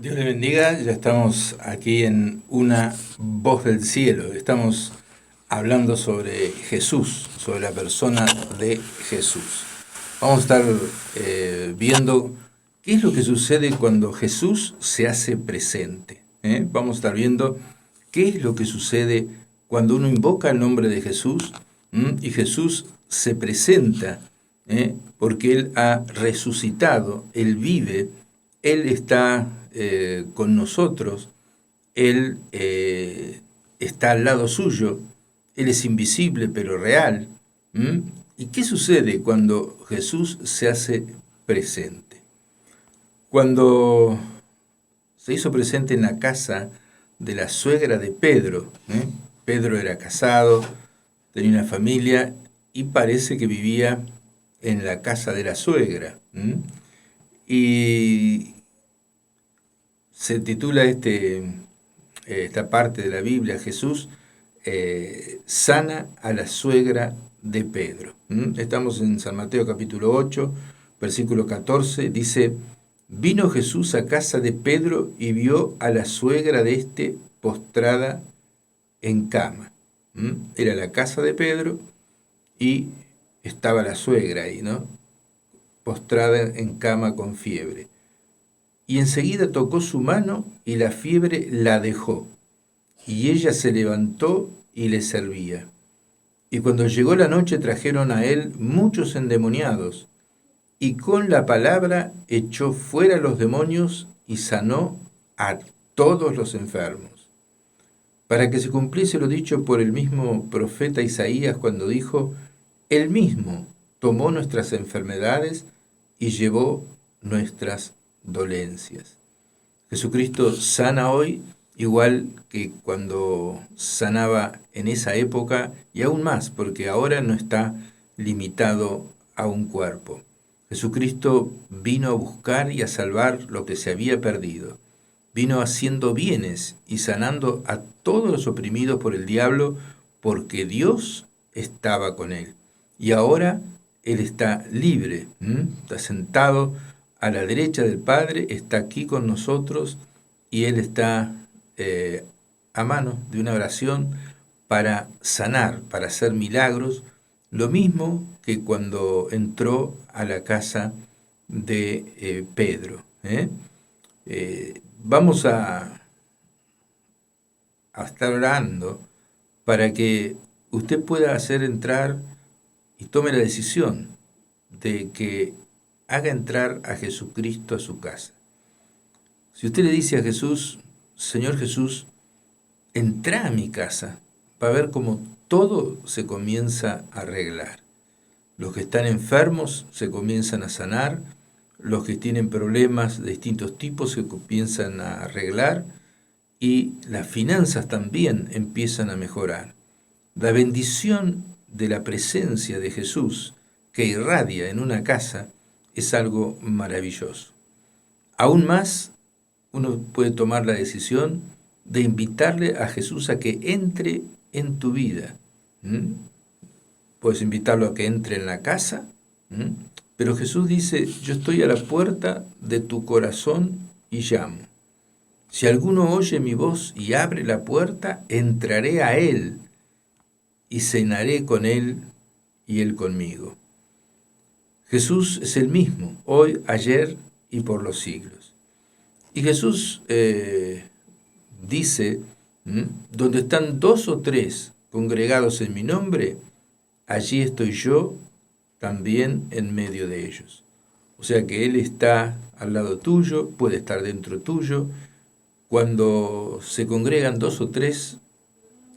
Dios le bendiga, ya estamos aquí en Una Voz del Cielo. Estamos hablando sobre Jesús, sobre la persona de Jesús. Vamos a estar viendo qué es lo que sucede cuando Jesús se hace presente. Vamos a estar viendo qué es lo que sucede cuando uno invoca el nombre de Jesús y Jesús se presenta, porque Él ha resucitado, Él vive, Él está con nosotros, Él está al lado suyo, Él es invisible pero real. ¿Y qué sucede cuando Jesús se hace presente? Cuando se hizo presente en la casa de la suegra de Pedro, Pedro era casado, tenía una familia y parece que vivía en la casa de la suegra. Y se titula esta parte de la Biblia, Jesús sana a la suegra de Pedro. Estamos en San Mateo capítulo 8, versículo 14, dice: vino Jesús a casa de Pedro y vio a la suegra de éste postrada en cama. Era la casa de Pedro y estaba la suegra ahí, ¿no? Postrada en cama con fiebre. Y enseguida tocó su mano y la fiebre la dejó. Y ella se levantó y le servía. Y cuando llegó la noche trajeron a él muchos endemoniados, y con la palabra echó fuera los demonios y sanó a todos los enfermos, para que se cumpliese lo dicho por el mismo profeta Isaías cuando dijo: él mismo tomó nuestras enfermedades y llevó nuestras dolencias. Jesucristo sana hoy igual que cuando sanaba en esa época, y aún más, porque ahora no está limitado a un cuerpo. Jesucristo vino a buscar y a salvar lo que se había perdido. Vino haciendo bienes y sanando a todos los oprimidos por el diablo, porque Dios estaba con él. Y ahora él está libre, está sentado a la derecha del Padre, está aquí con nosotros y él está a mano de una oración para sanar, para hacer milagros, lo mismo que cuando entró a la casa de Pedro. Vamos a estar orando para que usted pueda hacer entrar y tome la decisión de que haga entrar a Jesucristo a su casa. Si usted le dice a Jesús: Señor Jesús, entra a mi casa, va a ver cómo todo se comienza a arreglar. Los que están enfermos se comienzan a sanar, los que tienen problemas de distintos tipos se comienzan a arreglar y las finanzas también empiezan a mejorar. La bendición de la presencia de Jesús que irradia en una casa es algo maravilloso. Aún más, uno puede tomar la decisión de invitarle a Jesús a que entre en tu vida. Puedes invitarlo a que entre en la casa, pero Jesús dice: yo estoy a la puerta de tu corazón y llamo. Si alguno oye mi voz y abre la puerta, entraré a él y cenaré con él y él conmigo. Jesús es el mismo, hoy, ayer y por los siglos. Y Jesús dice: donde están 2 o 3 congregados en mi nombre, allí estoy yo también en medio de ellos. O sea que Él está al lado tuyo, puede estar dentro tuyo. Cuando se congregan 2 o 3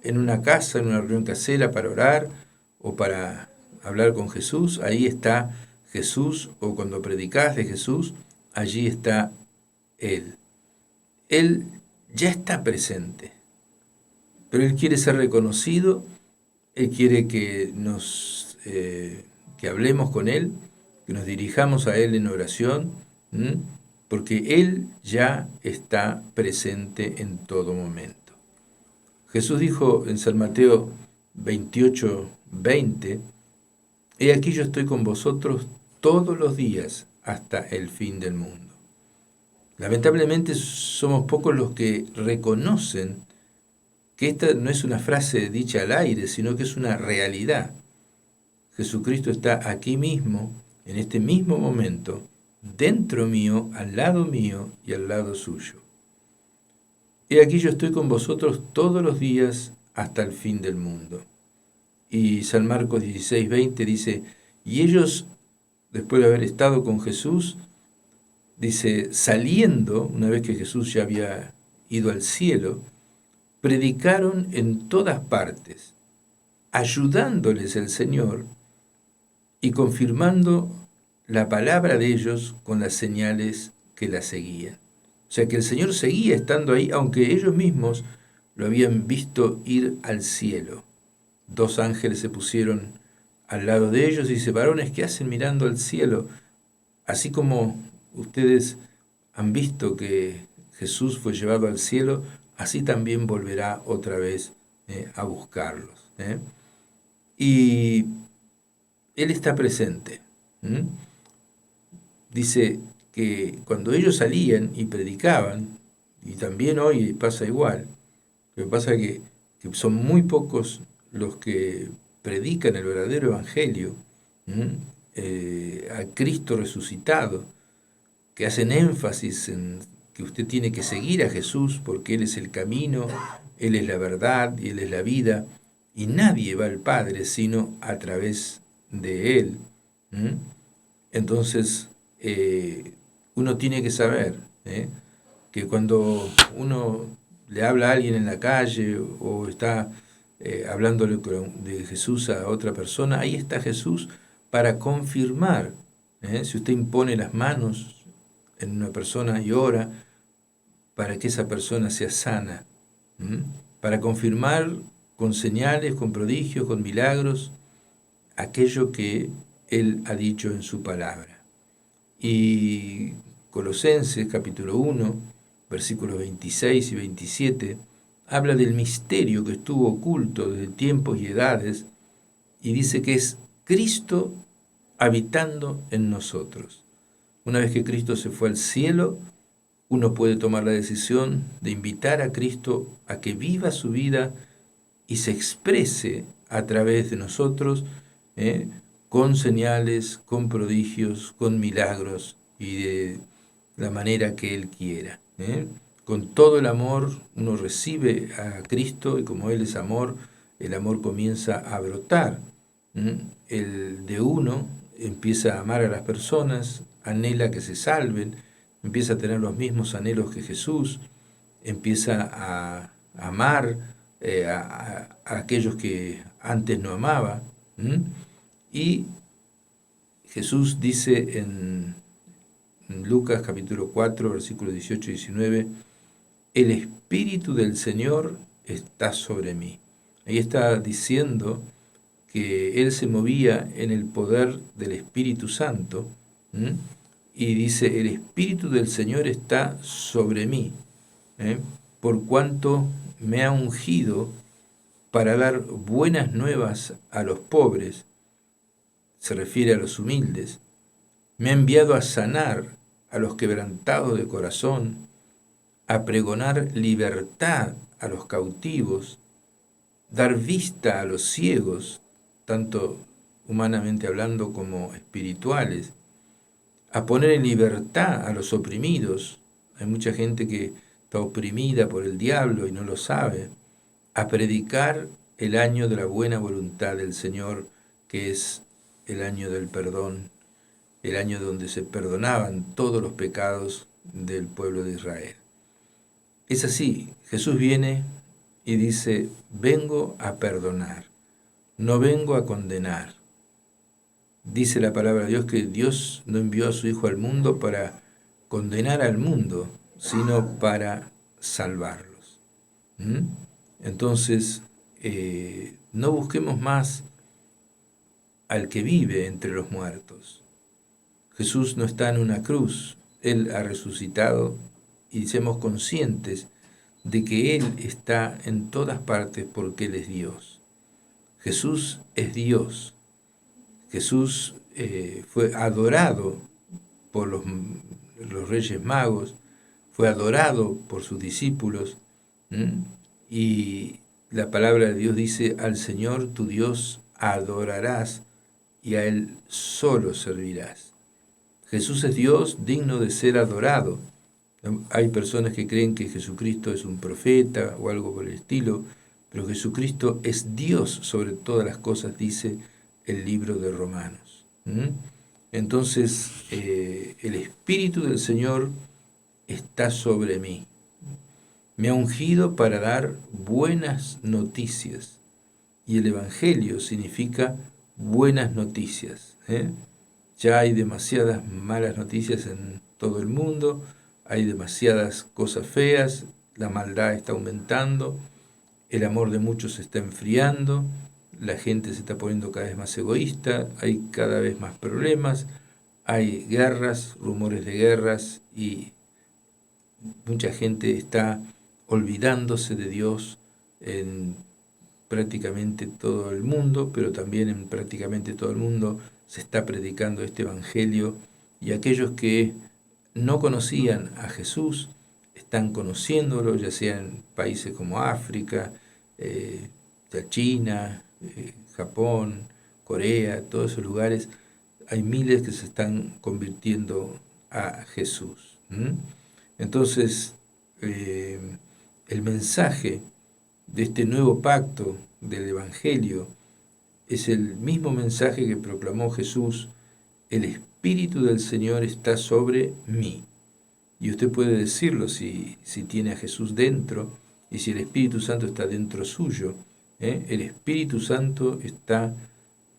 en una casa, en una reunión casera para orar o para hablar con Jesús, ahí está Jesús, o cuando predicas de Jesús, allí está Él. Él ya está presente, pero Él quiere ser reconocido, Él quiere que que hablemos con Él, que nos dirijamos a Él en oración, porque Él ya está presente en todo momento. Jesús dijo en San Mateo 28, 20, he aquí yo estoy con vosotros todos los días hasta el fin del mundo. Lamentablemente somos pocos los que reconocen que esta no es una frase dicha al aire, sino que es una realidad. Jesucristo está aquí mismo, en este mismo momento, dentro mío, al lado mío y al lado suyo. He aquí yo estoy con vosotros todos los días hasta el fin del mundo. Y San Marcos 16:20 dice, y ellos, después de haber estado con Jesús, dice, saliendo, una vez que Jesús ya había ido al cielo, predicaron en todas partes, ayudándoles el Señor y confirmando la palabra de ellos con las señales que la seguían. O sea que el Señor seguía estando ahí, aunque ellos mismos lo habían visto ir al cielo. 2 ángeles se pusieron al lado de ellos y dice, varones, ¿qué hacen mirando al cielo? Así como ustedes han visto que Jesús fue llevado al cielo, así también volverá otra vez a buscarlos. Y Él está presente. Dice que cuando ellos salían y predicaban, y también hoy pasa igual, lo que pasa es que son muy pocos los que predican el verdadero evangelio, a Cristo resucitado, que hacen énfasis en que usted tiene que seguir a Jesús porque Él es el camino, Él es la verdad y Él es la vida, y nadie va al Padre sino a través de Él. Entonces, uno tiene que saber que cuando uno le habla a alguien en la calle o está hablándole de Jesús a otra persona, ahí está Jesús para confirmar. Si usted impone las manos en una persona y ora para que esa persona sea sana, para confirmar con señales, con prodigios, con milagros, aquello que Él ha dicho en su palabra. Y Colosenses capítulo 1, versículos 26 y 27, habla del misterio que estuvo oculto desde tiempos y edades, y dice que es Cristo habitando en nosotros. Una vez que Cristo se fue al cielo, uno puede tomar la decisión de invitar a Cristo a que viva su vida y se exprese a través de nosotros, con señales, con prodigios, con milagros y de la manera que Él quiera. Con todo el amor uno recibe a Cristo y como Él es amor, el amor comienza a brotar. El de uno empieza a amar a las personas, anhela que se salven, empieza a tener los mismos anhelos que Jesús, empieza a amar a aquellos que antes no amaba. Y Jesús dice en Lucas capítulo 4, versículos 18 y 19, el Espíritu del Señor está sobre mí. Ahí está diciendo que Él se movía en el poder del Espíritu Santo, y dice, el Espíritu del Señor está sobre mí, por cuanto me ha ungido para dar buenas nuevas a los pobres, se refiere a los humildes, me ha enviado a sanar a los quebrantados de corazón, a pregonar libertad a los cautivos, dar vista a los ciegos, tanto humanamente hablando como espirituales, a poner en libertad a los oprimidos. Hay mucha gente que está oprimida por el diablo y no lo sabe. A predicar el año de la buena voluntad del Señor, que es el año del perdón, el año donde se perdonaban todos los pecados del pueblo de Israel. Es así, Jesús viene y dice, vengo a perdonar, no vengo a condenar. Dice la palabra de Dios que Dios no envió a su Hijo al mundo para condenar al mundo, sino para salvarlos. Entonces, no busquemos más al que vive entre los muertos. Jesús no está en una cruz, Él ha resucitado y seamos conscientes de que Él está en todas partes porque Él es Dios. Jesús es Dios. Jesús fue adorado por los Reyes Magos, fue adorado por sus discípulos, y la palabra de Dios dice: al Señor tu Dios adorarás y a Él solo servirás. Jesús es Dios digno de ser adorado. Hay personas que creen que Jesucristo es un profeta o algo por el estilo, pero Jesucristo es Dios sobre todas las cosas, dice el libro de Romanos. Entonces, el Espíritu del Señor está sobre mí. Me ha ungido para dar buenas noticias. Y el Evangelio significa buenas noticias. Ya hay demasiadas malas noticias en todo el mundo, hay demasiadas cosas feas, la maldad está aumentando, el amor de muchos se está enfriando, la gente se está poniendo cada vez más egoísta, hay cada vez más problemas, hay guerras, rumores de guerras, y mucha gente está olvidándose de Dios en prácticamente todo el mundo, pero también en prácticamente todo el mundo se está predicando este Evangelio, y aquellos que no conocían a Jesús están conociéndolo, ya sea en países como África, China, Japón, Corea, todos esos lugares. Hay miles que se están convirtiendo a Jesús. Entonces, el mensaje de este nuevo pacto del Evangelio es el mismo mensaje que proclamó Jesús: el Espíritu del Señor está sobre mí. Y usted puede decirlo si tiene a Jesús dentro y si el Espíritu Santo está dentro suyo. El Espíritu Santo está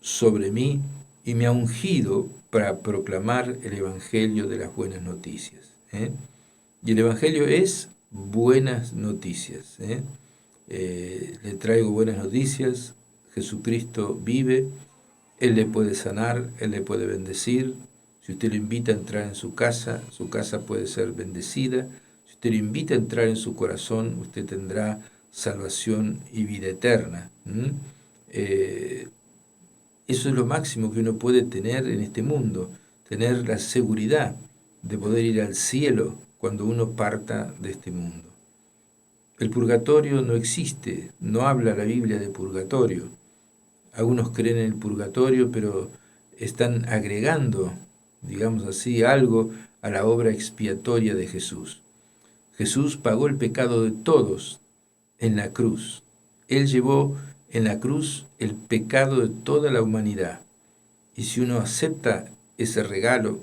sobre mí y me ha ungido para proclamar el Evangelio de las buenas noticias. Y el Evangelio es buenas noticias. Le traigo buenas noticias. Jesucristo vive, Él le puede sanar, Él le puede bendecir. Si usted lo invita a entrar en su casa puede ser bendecida. Si usted lo invita a entrar en su corazón, usted tendrá salvación y vida eterna. Eso es lo máximo que uno puede tener en este mundo, tener la seguridad de poder ir al cielo cuando uno parta de este mundo. El purgatorio no existe, no habla la Biblia de purgatorio. Algunos creen en el purgatorio, pero están agregando, digamos así, algo a la obra expiatoria de Jesús. Jesús pagó el pecado de todos en la cruz. Él llevó en la cruz el pecado de toda la humanidad. Y si uno acepta ese regalo,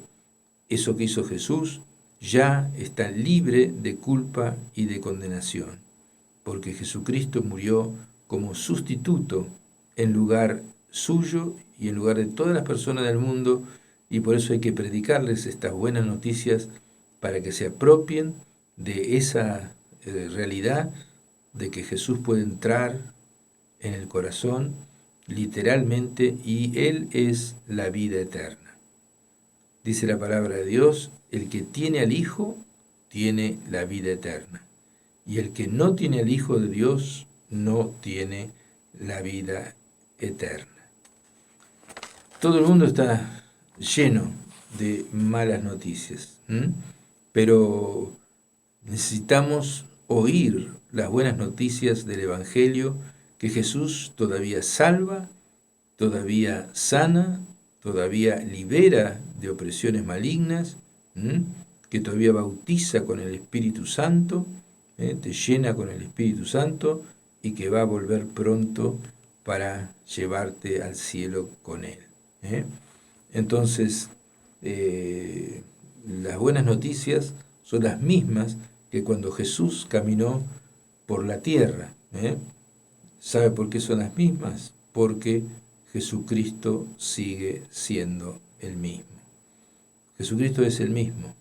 eso que hizo Jesús, ya está libre de culpa y de condenación, porque Jesucristo murió como sustituto en lugar suyo y en lugar de todas las personas del mundo, y por eso hay que predicarles estas buenas noticias para que se apropien de esa realidad de que Jesús puede entrar en el corazón literalmente, y Él es la vida eterna. Dice la palabra de Dios: el que tiene al Hijo tiene la vida eterna, y el que no tiene al Hijo de Dios no tiene la vida eterna. Todo el mundo está lleno de malas noticias, pero necesitamos oír las buenas noticias del Evangelio, que Jesús todavía salva, todavía sana, todavía libera de opresiones malignas, que todavía bautiza con el Espíritu Santo, te llena con el Espíritu Santo, y que va a volver pronto para llevarte al cielo con Él. Entonces, las buenas noticias son las mismas que cuando Jesús caminó por la tierra. ¿Sabe por qué son las mismas? Porque Jesucristo sigue siendo el mismo. Jesucristo es el mismo.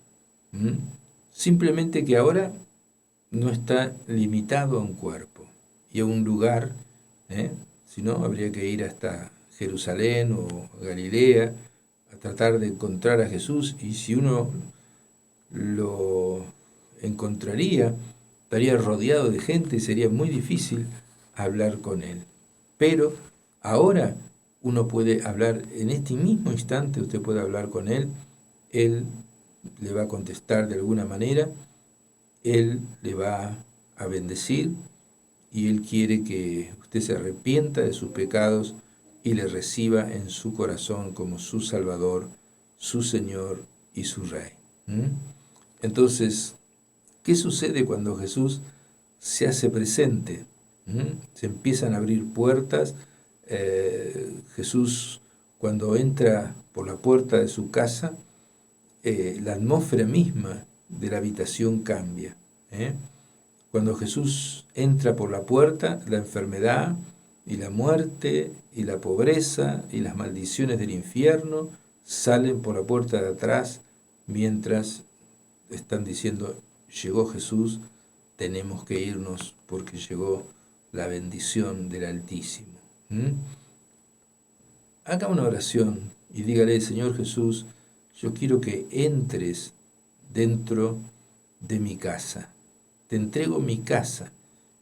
Simplemente que ahora no está limitado a un cuerpo y a un lugar, si no, habría que ir hasta Jerusalén o Galilea a tratar de encontrar a Jesús, y si uno lo encontraría, estaría rodeado de gente y sería muy difícil hablar con Él. Pero ahora uno puede hablar, en este mismo instante usted puede hablar con Él le va a contestar de alguna manera, Él le va a bendecir y Él quiere que usted se arrepienta de sus pecados y le reciba en su corazón como su Salvador, su Señor y su Rey. Entonces, ¿qué sucede cuando Jesús se hace presente? Se empiezan a abrir puertas. Jesús, cuando entra por la puerta de su casa, la atmósfera misma de la habitación cambia. Cuando Jesús entra por la puerta, la enfermedad y la muerte y la pobreza y las maldiciones del infierno salen por la puerta de atrás, mientras están diciendo, llegó Jesús, tenemos que irnos porque llegó la bendición del Altísimo. Haga una oración y dígale, Señor Jesús, yo quiero que entres dentro de mi casa. Te entrego mi casa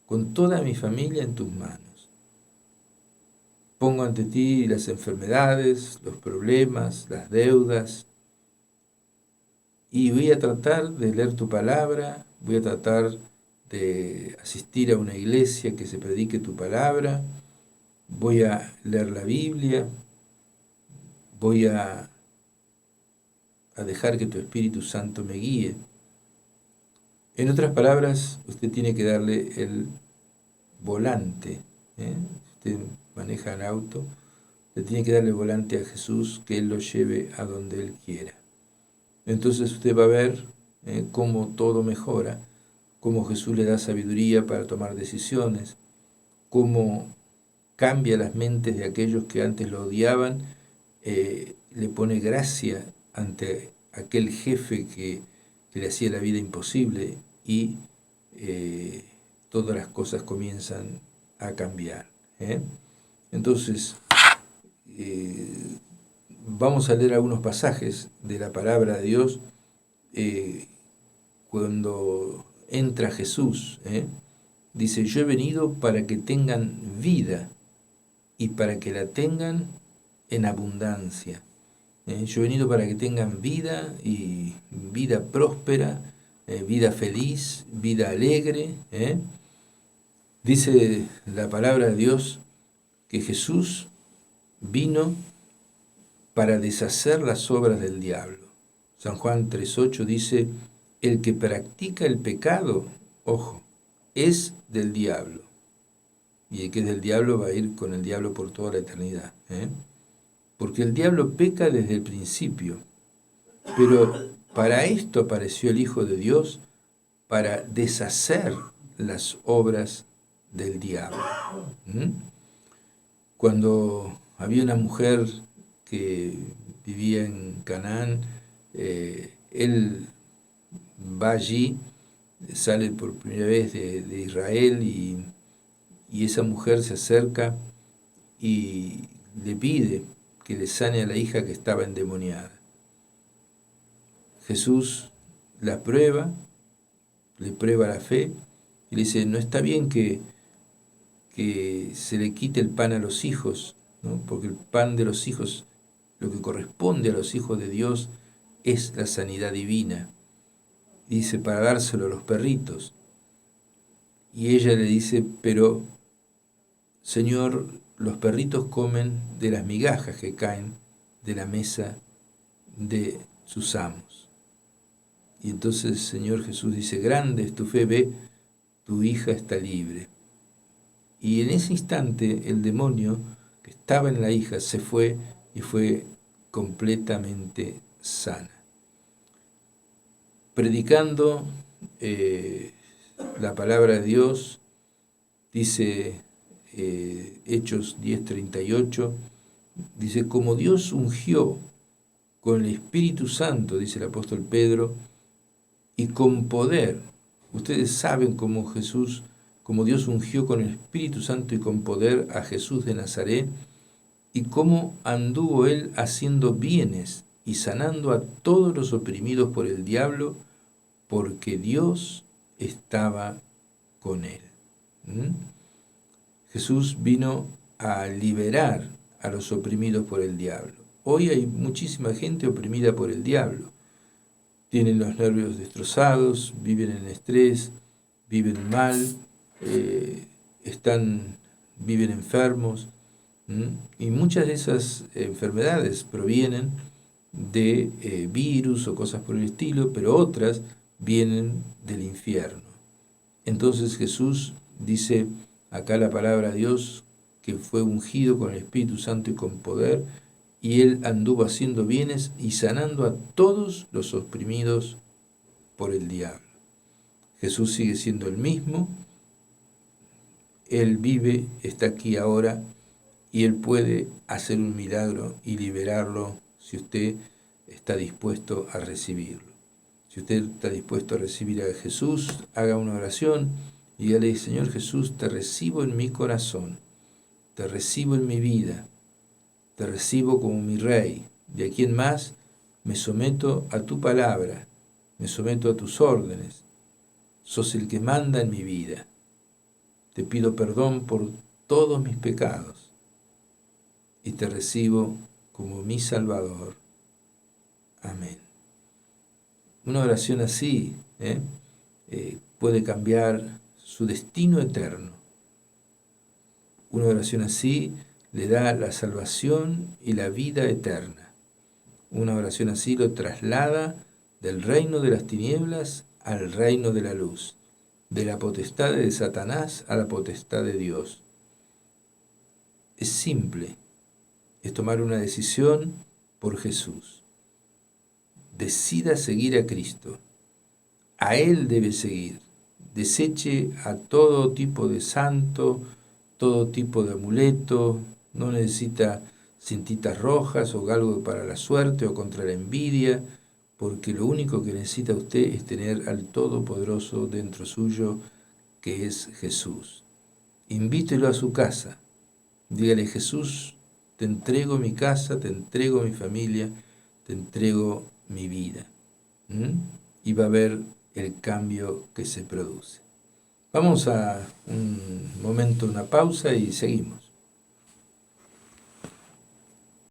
con toda mi familia en tus manos. Pongo ante ti las enfermedades, los problemas, las deudas, y voy a tratar de leer tu palabra, voy a tratar de asistir a una iglesia que se predique tu palabra, voy a leer la Biblia, voy a dejar que tu Espíritu Santo me guíe. En otras palabras, usted tiene que darle el volante. Usted maneja el auto, le tiene que darle el volante a Jesús, que Él lo lleve a donde Él quiera. Entonces usted va a ver cómo todo mejora, cómo Jesús le da sabiduría para tomar decisiones, cómo cambia las mentes de aquellos que antes lo odiaban, le pone gracia ante aquel jefe que le hacía la vida imposible y todas las cosas comienzan a cambiar. Entonces, vamos a leer algunos pasajes de la palabra de Dios cuando entra Jesús. Dice, yo he venido para que tengan vida y para que la tengan en abundancia. Yo he venido para que tengan vida y vida próspera, vida feliz, vida alegre. Dice la palabra de Dios que Jesús vino para deshacer las obras del diablo. San Juan 3:8 dice, el que practica el pecado, ojo, es del diablo. Y el que es del diablo va a ir con el diablo por toda la eternidad. Porque el diablo peca desde el principio. Pero para esto apareció el Hijo de Dios, para deshacer las obras del diablo. Cuando había una mujer que vivía en Canaán, él va allí, sale por primera vez de Israel y esa mujer se acerca y le pide que le sane a la hija que estaba endemoniada. Jesús la prueba, le prueba la fe y le dice, no está bien que se le quite el pan a los hijos, ¿no? Porque el pan de los hijos, lo que corresponde a los hijos de Dios, es la sanidad divina. Dice, para dárselo a los perritos. Y ella le dice, pero, Señor, los perritos comen de las migajas que caen de la mesa de sus amos. Y entonces el Señor Jesús dice, grande es tu fe, ve, tu hija está libre. Y en ese instante el demonio que estaba en la hija se fue y fue completamente sana. Predicando la palabra de Dios, dice Hechos 10:38, dice, como Dios ungió con el Espíritu Santo, dice el apóstol Pedro, y con poder. Ustedes saben cómo Dios ungió con el Espíritu Santo y con poder a Jesús de Nazaret, y cómo anduvo él haciendo bienes y sanando a todos los oprimidos por el diablo, porque Dios estaba con él. Jesús vino a liberar a los oprimidos por el diablo. Hoy hay muchísima gente oprimida por el diablo. tienen los nervios destrozados, viven en estrés, viven mal, viven enfermos, y muchas de esas enfermedades provienen de virus o cosas por el estilo, pero otras vienen del infierno. Entonces Jesús dice acá la palabra de Dios que fue ungido con el Espíritu Santo y con poder, y él anduvo haciendo bienes y sanando a todos los oprimidos por el diablo. Jesús sigue siendo el mismo, él vive, está aquí ahora, y él puede hacer un milagro y liberarlo si usted está dispuesto a recibirlo. Si usted está dispuesto a recibir a Jesús, haga una oración y dígale: Señor Jesús, te recibo en mi corazón, te recibo en mi vida, te recibo como mi Rey. De aquí en más me someto a tu palabra, me someto a tus órdenes. Sos el que manda en mi vida. Te pido perdón por todos mis pecados y te recibo como mi Salvador. Amén. Una oración así puede cambiar su destino eterno. Una oración así le da la salvación y la vida eterna. Una oración así lo traslada del reino de las tinieblas al reino de la luz, de la potestad de Satanás a la potestad de Dios. Es simple, es tomar una decisión por Jesús. Decida seguir a Cristo. A Él debe seguir. Deseche a todo tipo de santo, todo tipo de amuleto. No necesita cintitas rojas o algo para la suerte o contra la envidia, porque lo único que necesita usted es tener al Todopoderoso dentro suyo, que es Jesús. Invítelo a su casa. Dígale: Jesús, te entrego mi casa, te entrego mi familia, te entrego mi vida. Y va a ver el cambio que se produce. Vamos a un momento, una pausa y seguimos.